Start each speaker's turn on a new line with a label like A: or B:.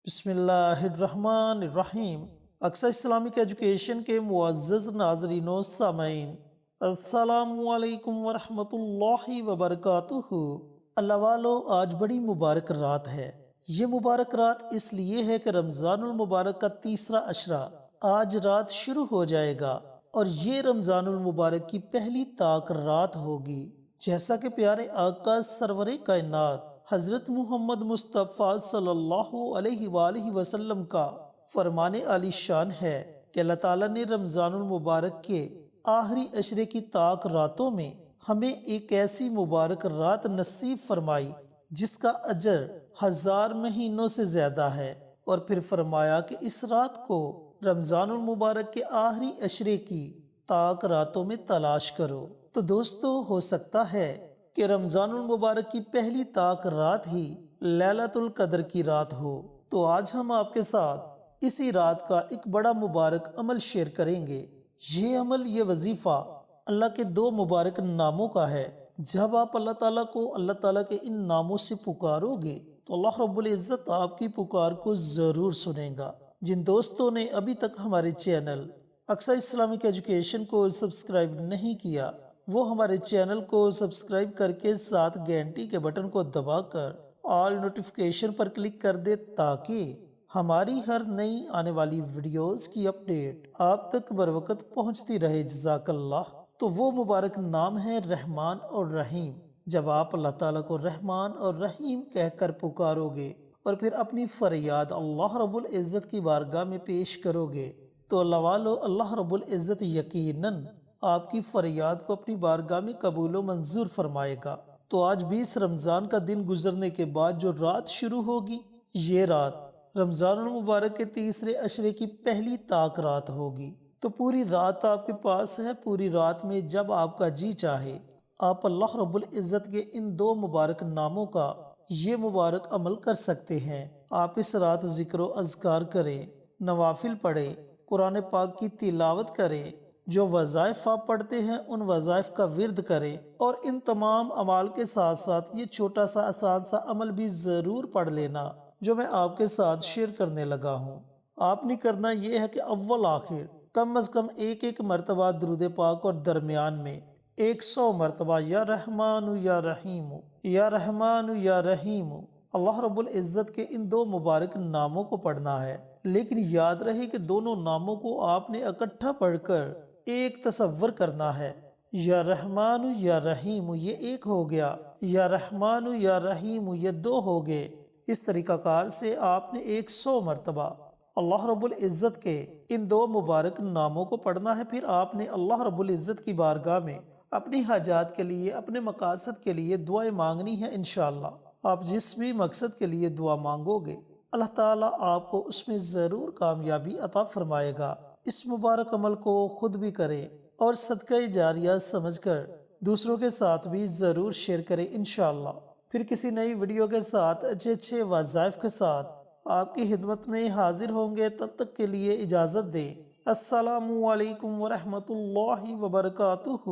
A: بسم اللہ الرحمن الرحیم۔ اکثر اسلامک ایجوکیشن کے معزز ناظرین و سامعین، السلام علیکم ورحمۃ اللہ وبرکاتہ۔ اللہ والو، آج بڑی مبارک رات ہے۔ یہ مبارک رات اس لیے ہے کہ رمضان المبارک کا تیسرا عشرہ آج رات شروع ہو جائے گا اور یہ رمضان المبارک کی پہلی طاق رات ہوگی، جیسا کہ پیارے آقا سرور کائنات حضرت محمد مصطفیٰ صلی اللہ علیہ وآلہ وسلم کا فرمان عالی شان ہے کہ اللہ تعالیٰ نے رمضان المبارک کے آخری عشرے کی طاق راتوں میں ہمیں ایک ایسی مبارک رات نصیب فرمائی جس کا اجر 1000 مہینوں سے زیادہ ہے، اور پھر فرمایا کہ اس رات کو رمضان المبارک کے آخری عشرے کی طاق راتوں میں تلاش کرو۔ تو دوستو، ہو سکتا ہے کہ رمضان المبارک کی پہلی طاق رات ہی لیلۃ القدر کی رات ہو، تو آج ہم آپ کے ساتھ اسی رات کا ایک بڑا مبارک عمل شیئر کریں گے۔ یہ عمل، یہ وظیفہ اللہ کے 2 مبارک ناموں کا ہے۔ جب آپ اللہ تعالیٰ کو اللہ تعالیٰ کے ان ناموں سے پکارو گے تو اللہ رب العزت آپ کی پکار کو ضرور سنے گا۔ جن دوستوں نے ابھی تک ہمارے چینل اکثر اسلامک ایجوکیشن کو سبسکرائب نہیں کیا، وہ ہمارے چینل کو سبسکرائب کر کے ساتھ گھنٹی کے بٹن کو دبا کر آل نوٹیفیکیشن پر کلک کر دے تاکہ ہماری ہر نئی آنے والی ویڈیوز کی اپڈیٹ آپ تک بروقت پہنچتی رہے۔ جزاک اللہ۔ تو وہ مبارک نام ہے رحمان اور رحیم۔ جب آپ اللہ تعالیٰ کو رحمان اور رحیم کہہ کر پکارو گے اور پھر اپنی فریاد اللہ رب العزت کی بارگاہ میں پیش کرو گے تو اللہ والو، اللہ رب العزت یقیناً آپ کی فریاد کو اپنی بارگاہ میں قبول و منظور فرمائے گا۔ تو آج 20 رمضان کا دن گزرنے کے بعد جو رات شروع ہوگی، یہ رات رمضان المبارک کے تیسرے عشرے کی پہلی طاق رات ہوگی۔ تو پوری رات آپ کے پاس ہے۔ پوری رات میں جب آپ کا جی چاہے آپ اللہ رب العزت کے ان 2 مبارک ناموں کا یہ مبارک عمل کر سکتے ہیں۔ آپ اس رات ذکر و اذکار کریں، نوافل پڑھیں، قرآن پاک کی تلاوت کریں، جو وظائف آپ پڑھتے ہیں ان وظائف کا ورد کریں، اور ان تمام اعمال کے ساتھ ساتھ یہ چھوٹا سا آسان سا عمل بھی ضرور پڑھ لینا جو میں آپ کے ساتھ شیئر کرنے لگا ہوں۔ آپ نے کرنا یہ ہے کہ اول آخر کم از کم ایک مرتبہ درود پاک اور درمیان میں 100 مرتبہ یا رحمان یا رحیم، یا رحمان یا رحیم، اللہ رب العزت کے ان 2 مبارک ناموں کو پڑھنا ہے۔ لیکن یاد رہے کہ دونوں ناموں کو آپ نے اکٹھا پڑھ کر ایک تصور کرنا ہے۔ یا رحمان یا رحیم یہ ایک ہو گیا، یا رحمان یا رحیم یہ 2 ہو گئے۔ اس طریقہ کار سے آپ نے 100 مرتبہ اللہ رب العزت کے ان 2 مبارک ناموں کو پڑھنا ہے۔ پھر آپ نے اللہ رب العزت کی بارگاہ میں اپنی حاجات کے لیے، اپنے مقاصد کے لیے دعائیں مانگنی ہے۔ انشاءاللہ آپ جس بھی مقصد کے لیے دعا مانگو گے اللہ تعالیٰ آپ کو اس میں ضرور کامیابی عطا فرمائے گا۔ اس مبارک عمل کو خود بھی کریں اور صدقہ جاریہ سمجھ کر دوسروں کے ساتھ بھی ضرور شیئر کریں انشاءاللہ۔ پھر کسی نئی ویڈیو کے ساتھ اچھے وظائف کے ساتھ آپ کی خدمت میں حاضر ہوں گے۔ تب تک کے لیے اجازت دیں۔ السلام علیکم ورحمۃ اللہ وبرکاتہ۔